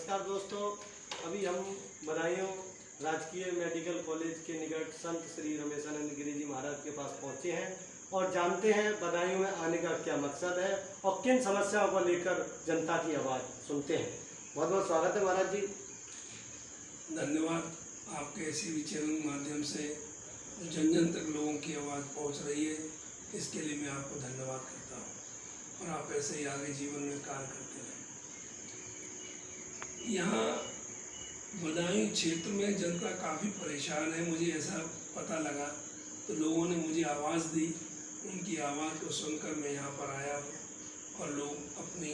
नमस्कार दोस्तों, अभी हम बदायूं राजकीय मेडिकल कॉलेज के निकट संत श्री रमेशानंद गिरी जी महाराज के पास पहुंचे हैं और जानते हैं बदायूं में आने का क्या मकसद है और किन समस्याओं को लेकर जनता की आवाज़ सुनते हैं। बहुत बहुत स्वागत है महाराज जी। धन्यवाद। आपके ऐसे विचरण माध्यम से जन जन तक लोगों की आवाज़ पहुंच रही है, इसके लिए मैं आपको धन्यवाद करता हूं और आप ऐसे ही आगे जीवन में कार्य करते रहें। यहाँ बदायूं क्षेत्र में जनता काफ़ी परेशान है, मुझे ऐसा पता लगा तो लोगों ने मुझे आवाज़ दी। उनकी आवाज़ को सुनकर मैं यहाँ पर आया हूँ और लोग अपनी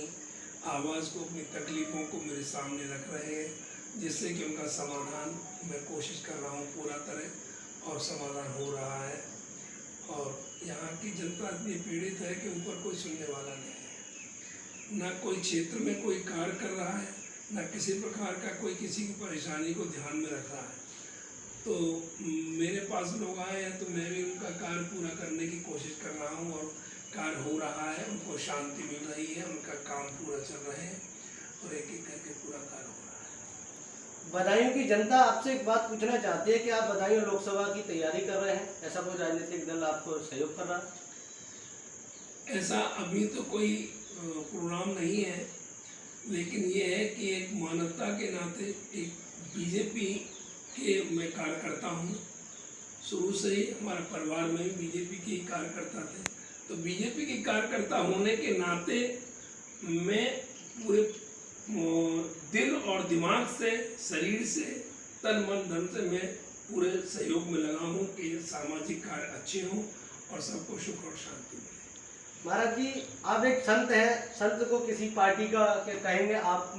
आवाज़ को, अपनी तकलीफ़ों को मेरे सामने रख रहे हैं, जिससे कि उनका समाधान मैं कोशिश कर रहा हूँ पूरा तरह और समाधान हो रहा है। और यहाँ की जनता इतनी पीड़ित है कि ऊपर कोई सुनने वाला नहीं है, ना कोई क्षेत्र में कोई कार्य कर रहा है, ना किसी प्रकार का कोई किसी की परेशानी को ध्यान में रख रहा है। तो मेरे पास लोग आए हैं तो मैं भी उनका कार्य पूरा करने की कोशिश कर रहा हूँ और कार्य हो रहा है, उनको शांति मिल रही है, उनका काम पूरा चल रहे हैं और एक एक करके पूरा कार्य हो रहा है। बदायूं की जनता आपसे एक बात पूछना चाहती है कि आप बदायूं लोकसभा की तैयारी कर रहे हैं, ऐसा कोई राजनीतिक दल आपको सहयोग कर रहा है? ऐसा अभी तो कोई प्रोग्राम नहीं है, लेकिन ये है कि एक मानवता के नाते एक बीजेपी के मैं कार्यकर्ता हूँ। शुरू से ही हमारे परिवार में भी बीजेपी के कार्यकर्ता थे, तो बीजेपी के कार्यकर्ता होने के नाते मैं पूरे दिल और दिमाग से, शरीर से, तन मन धन से मैं पूरे सहयोग में लगा हूँ कि सामाजिक कार्य अच्छे हों और सबको सुख और शांति मिले। महाराज जी, आप एक संत हैं, संत को किसी पार्टी का कहेंगे, आप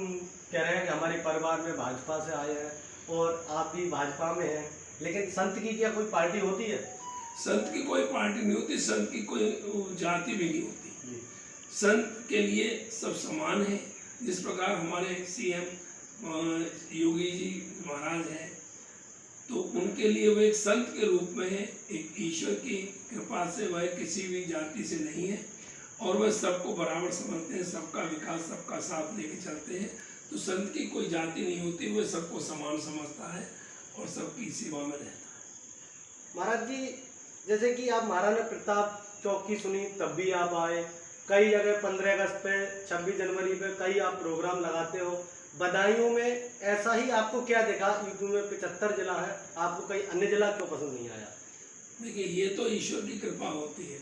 कह रहे हैं कि हमारे परिवार में भाजपा से आए हैं और आप भी भाजपा में हैं, लेकिन संत की क्या कोई पार्टी होती है? संत की कोई पार्टी नहीं होती, संत की कोई जाति भी नहीं होती। संत के लिए सब समान है। जिस प्रकार हमारे सीएम योगी जी महाराज हैं, तो उनके लिए वह एक संत के रूप में है, एक ईश्वर की कृपा से वह किसी भी जाति से नहीं है और वह सबको बराबर समझते हैं, सबका विकास, सबका साथ लेके चलते हैं। तो संत की कोई जाति नहीं होती, वह सबको समान समझता है और सबकी सेवा में रहता है। महाराज जी, जैसे कि आप महाराणा प्रताप चौक सुनी तब भी आप आए, कई जगह 15 अगस्त पे, 26 जनवरी पे कई आप प्रोग्राम लगाते हो। बदायूं में ऐसा ही आपको क्या देखा? यूपी में 75 जिला है, आपको कई अन्य जिला क्यों पसंद नहीं आया? देखिए, ये तो ईश्वर की कृपा होती है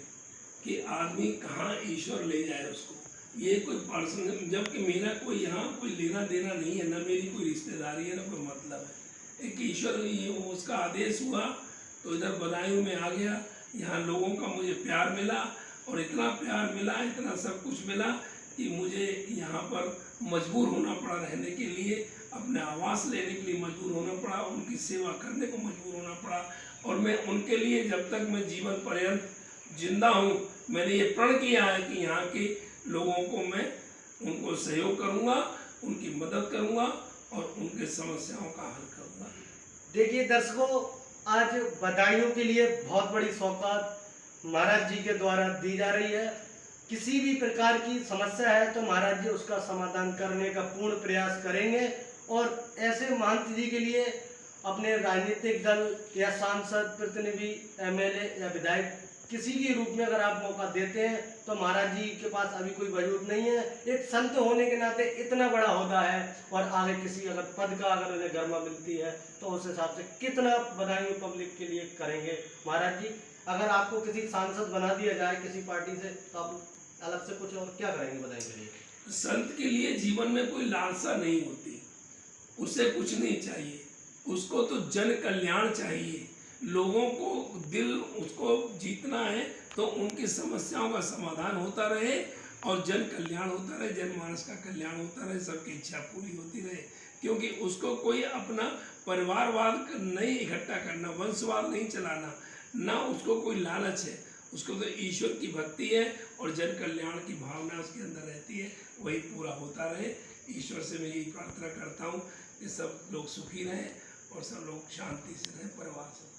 कि आदमी कहाँ ईश्वर ले जाए उसको। ये कोई पर्सनल, जबकि मेरा कोई यहाँ कोई लेना देना नहीं है, ना मेरी कोई रिश्तेदारी है, ना कोई मतलब है। एक ईश्वर, ये उसका आदेश हुआ तो इधर बदायूं में आ गया। यहाँ लोगों का मुझे प्यार मिला और इतना प्यार मिला, इतना सब कुछ मिला कि मुझे यहाँ पर मजबूर होना पड़ा रहने के लिए, अपने आवास लेने के लिए मजबूर होना पड़ा, उनकी सेवा करने को मजबूर होना पड़ा। और मैं उनके लिए जब तक मैं जीवन पर्यंत जिंदा हूँ, मैंने ये प्रण किया है कि यहाँ के लोगों को मैं उनको सहयोग करूँगा, उनकी मदद करूँगा और उनके समस्याओं का हल करूँगा। देखिए दर्शकों, आज बदायूं के लिए बहुत बड़ी सौगात महाराज जी के द्वारा दी जा रही है। किसी भी प्रकार की समस्या है तो महाराज जी उसका समाधान करने का पूर्ण प्रयास करेंगे और ऐसे महंत जी के लिए अपने राजनीतिक दल या सांसद, प्रतिनिधि, एमएलए या विधायक किसी भी रूप में अगर आप मौका देते हैं तो महाराज जी के पास अभी कोई वजूद नहीं है। एक संत होने के नाते इतना बड़ा होता है और आगे किसी अगर पद का अगर उन्हें गर्मा मिलती है तो उस हिसाब से कितना बदायूं पब्लिक के लिए करेंगे। महाराज जी, अगर आपको किसी सांसद बना दिया जाए किसी पार्टी से तो आप अलग से कुछ और क्या करेंगे बदायूं के लिए? संत के लिए जीवन में कोई लालसा नहीं होती, उसे कुछ नहीं चाहिए, उसको तो जन कल्याण चाहिए। लोगों को दिल उसको जीतना है तो उनकी समस्याओं का समाधान होता रहे और जन कल्याण होता रहे, जनमानस का कल्याण होता रहे, सबकी इच्छा पूरी होती रहे। क्योंकि उसको कोई अपना परिवारवाद नहीं इकट्ठा करना, वंशवाद नहीं चलाना, ना उसको कोई लालच है, उसको तो ईश्वर की भक्ति है और जन कल्याण की भावना उसके अंदर रहती है, वही पूरा होता रहे। ईश्वर से मैं यही प्रार्थना करता हूँ कि सब लोग सुखी रहें और सब लोग शांति से रहें, परिवार से।